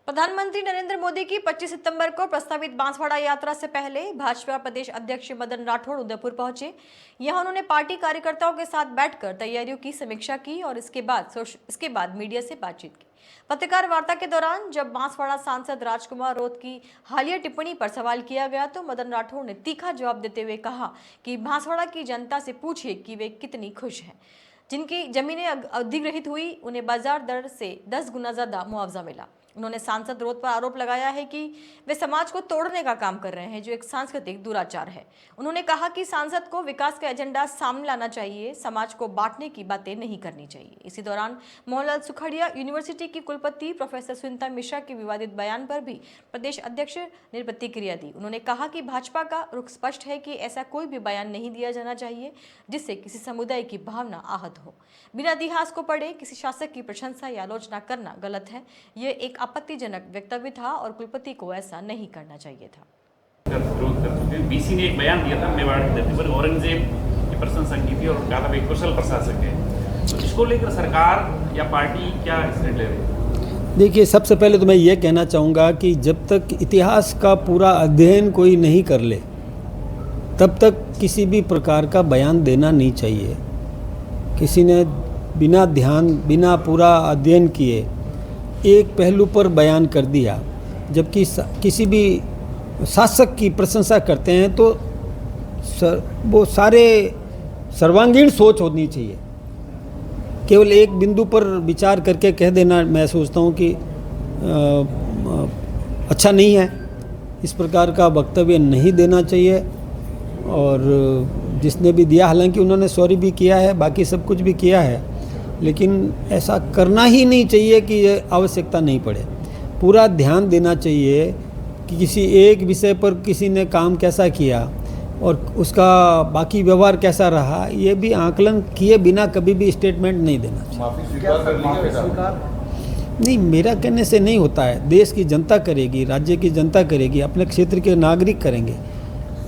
प्रधानमंत्री नरेंद्र मोदी की 25 सितंबर को प्रस्तावित बांसवाड़ा यात्रा से पहले भाजपा प्रदेश अध्यक्ष मदन राठौड़ उदयपुर पहुंचे। यहां उन्होंने पार्टी कार्यकर्ताओं के साथ बैठकर तैयारियों की समीक्षा की और इसके बाद मीडिया से बातचीत की। पत्रकार वार्ता के दौरान जब बांसवाड़ा सांसद राजकुमार रोत की हालिया टिप्पणी पर सवाल किया गया तो मदन राठौड़ ने तीखा जवाब देते हुए कहा कि बांसवाड़ा की जनता से पूछिए कि वे कितनी खुश हैं। जिनकी जमीनें अधिग्रहित हुई उन्हें बाजार दर से 10 गुना ज्यादा मुआवजा मिला। उन्होंने सांसद रोत पर आरोप लगाया है कि वे समाज को तोड़ने का काम कर रहे हैं, जो एक सांस्कृतिक दुराचार है। उन्होंने कहा कि सांसद को विकास का एजेंडा सामने लाना चाहिए, समाज को बांटने की बातें नहीं करनी चाहिए। इसी दौरान मोहनलाल सुखड़िया यूनिवर्सिटी की कुलपति प्रोफेसर सुनीता मिश्रा के विवादित बयान पर भी प्रदेश अध्यक्ष ने प्रतिक्रिया दी। उन्होंने कहा कि भाजपा का रुख स्पष्ट है कि ऐसा कोई भी बयान नहीं दिया जाना चाहिए जिससे किसी समुदाय की भावना आहत हो। बिना इतिहास को पढ़े किसी शासक की प्रशंसा या आलोचना करना गलत है। ये एक आपत्तिजनक वक्तव्य था और कुलपति को ऐसा नहीं करना चाहिए था। बीसी ने एक बयान दिया था मेवाड़ की धरती पर औरंगजेब की प्रशंसा की थी और कहा था एक कुशल प्रशासक है, तो इसको लेकर सरकार या पार्टी क्या स्टैंड ले रही है? देखिए, सबसे पहले तो मैं ये कहना चाहूँगा कि जब तक इतिहास का पूरा अध्ययन कोई नहीं कर ले तब तक किसी भी प्रकार का बयान देना नहीं चाहिए। किसी ने बिना ध्यान बिना पूरा अध्ययन किए एक पहलू पर बयान कर दिया, जबकि किसी भी शासक की प्रशंसा करते हैं तो वो सारे सर्वांगीण सोच होनी चाहिए। केवल एक बिंदु पर विचार करके कह देना मैं सोचता हूँ कि अच्छा नहीं है। इस प्रकार का वक्तव्य नहीं देना चाहिए। और जिसने भी दिया, हालांकि उन्होंने सॉरी भी किया है, बाकी सब कुछ भी किया है, लेकिन ऐसा करना ही नहीं चाहिए कि ये आवश्यकता नहीं पड़े। पूरा ध्यान देना चाहिए कि किसी एक विषय पर किसी ने काम कैसा किया और उसका बाकी व्यवहार कैसा रहा, ये भी आकलन किए बिना कभी भी स्टेटमेंट नहीं देना चाहिए। नहीं, मेरा कहने से नहीं होता है। देश की जनता करेगी, राज्य की जनता करेगी, अपने क्षेत्र के नागरिक करेंगे।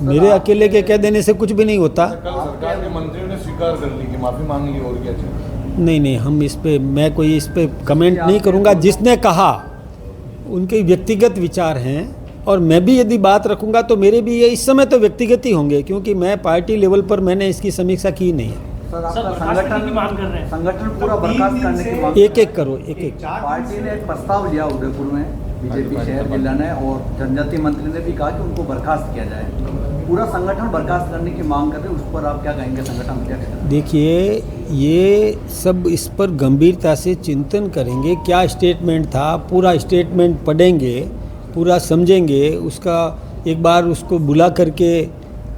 मेरे अकेले के कह देने से कुछ भी नहीं होता। कल सरकार के मंत्रियों ने स्वीकार कर ली कि माफ़ी मांग ली, और क्या चाहिए? नहीं, हम मैं कोई इस पे कमेंट नहीं करूंगा। जिसने कहा उनके व्यक्तिगत विचार हैं और मैं भी यदि बात रखूंगा तो मेरे भी ये इस समय तो व्यक्तिगत ही होंगे, क्योंकि मैं पार्टी लेवल पर मैंने इसकी समीक्षा की नहीं है। संगठन पूरा बर्खास्त करने की मांग, एक करो एक पार्टी ने एक प्रस्ताव लिया उदयपुर में, बीजेपी शहर जिला ने, और जनजातीय मंत्री ने भी कहा कि उनको बर्खास्त किया जाए। पूरा संगठन बर्खास्त करने की मांग कर रहे हैं, उस पर आप क्या कहेंगे संगठन अध्यक्ष? देखिए, ये सब इस पर गंभीरता से चिंतन करेंगे। क्या स्टेटमेंट था, पूरा स्टेटमेंट पढ़ेंगे, पूरा समझेंगे, उसका एक बार उसको बुला करके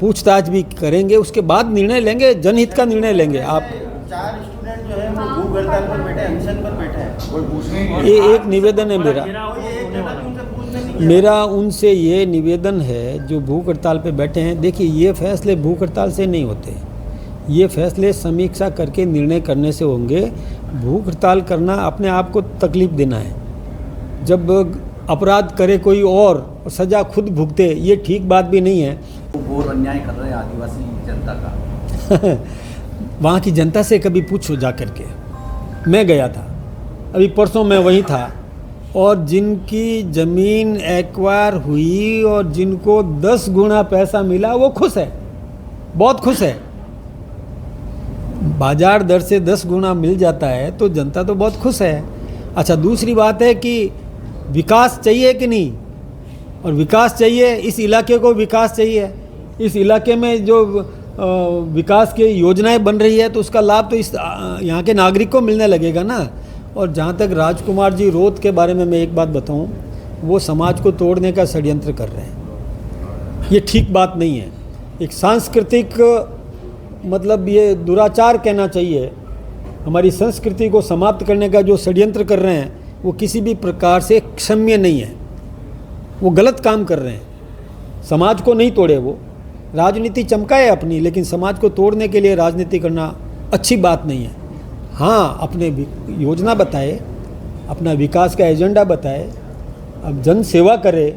पूछताछ भी करेंगे, उसके बाद निर्णय लेंगे, जनहित का निर्णय लेंगे। आप 4 स्टूडेंट जो है वो भूख हड़ताल पर बैठे, अनशन पर बैठे हैं। कोई पूछने की ये एक निवेदन है मेरा उनसे ये निवेदन है जो भूख हड़ताल पे बैठे हैं। देखिए, ये फैसले भूख हड़ताल से नहीं होते, ये फैसले समीक्षा करके निर्णय करने से होंगे। भूख हड़ताल करना अपने आप को तकलीफ देना है। जब अपराध करे कोई और सज़ा खुद भुगते, ये ठीक बात भी नहीं है। वो घोर अन्याय कर रहे हैं आदिवासी जनता का। वहाँ की जनता से कभी पूछो जा कर के। मैं गया था, अभी परसों मैं वहीं था, और जिनकी ज़मीन एक्वायर हुई और जिनको 10 गुना पैसा मिला वो खुश है, बहुत खुश है। बाजार दर से 10 गुना मिल जाता है तो जनता तो बहुत खुश है। अच्छा, दूसरी बात है कि विकास चाहिए कि नहीं, और विकास चाहिए, इस इलाके को विकास चाहिए। इस इलाके में जो विकास की योजनाएं बन रही है तो उसका लाभ तो इस यहाँ के नागरिक को मिलने लगेगा ना। और जहाँ तक राजकुमार जी रोत के बारे में मैं एक बात बताऊँ, वो समाज को तोड़ने का षड्यंत्र कर रहे हैं। ये ठीक बात नहीं है। एक सांस्कृतिक मतलब ये दुराचार कहना चाहिए। हमारी संस्कृति को समाप्त करने का जो षड्यंत्र कर रहे हैं वो किसी भी प्रकार से क्षम्य नहीं है। वो गलत काम कर रहे हैं। समाज को नहीं तोड़े, वो राजनीति चमकाए अपनी, लेकिन समाज को तोड़ने के लिए राजनीति करना अच्छी बात नहीं है। हाँ, अपने योजना बताए, अपना विकास का एजेंडा बताए, अब जन सेवा करे,